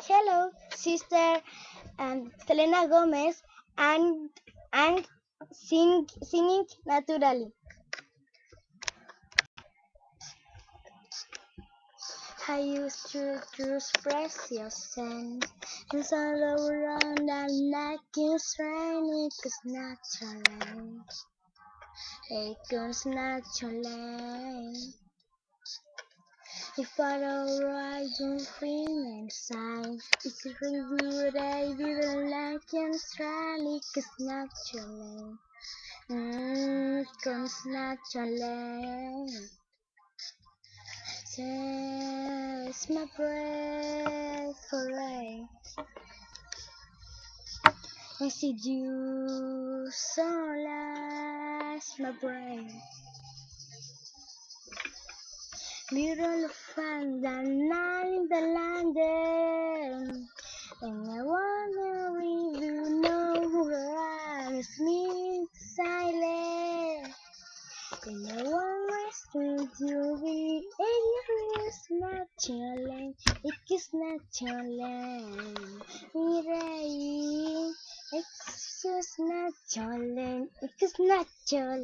Hello, Sister Selena Gomez, and singing naturally. I used to choose precious scent and all around and like it's raining, cause naturally, naturally. If I don't ride, don't feel inside. It's really what I didn't like and strong, cause naturally. Comes naturally. Says my breath away. I see you so last my brain. Beautiful fun the night in the London. And I wonder if you know who I am. It's me silent. And I want to you be it is natural. It is natural. Mirai. It's just natural. It is natural.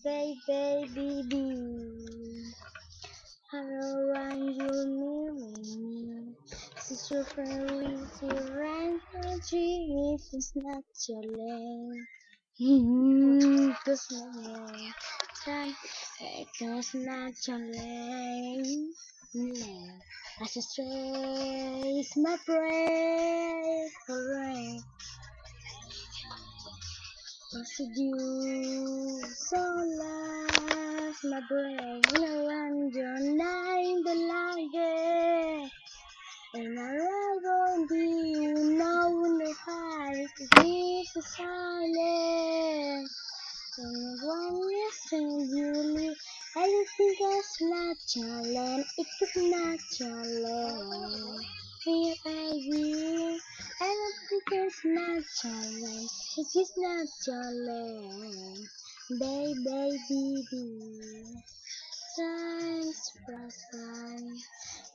Baby. Hello, and you me. This is your friend with your energy. It is natural. Cause naturally. I just trace my breath away. Residue so last my brain around your night the longest. And I rather be you know in the heart this is silent. And one listen you leave everything is natural. It is natural. Here I will everything is natural. It is natural. Baby. Times pass by.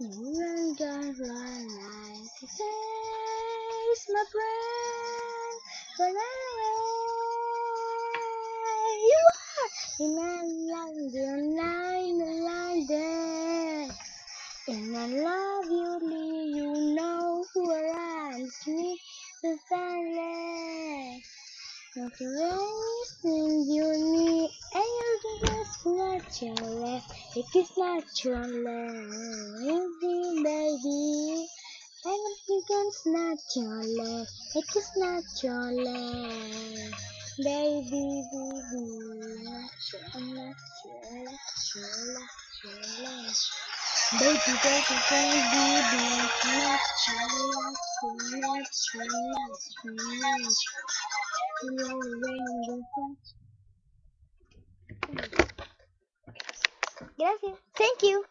You and don't run like it says my brain. But you are in a London, London. And I love you, Lee. You know who I am. Sleep the silence. Not everything you need, everything is natural. It is natural, baby. Everything is natural. It is natural, baby. Natural. Baby, natural. Gracias. Thank you.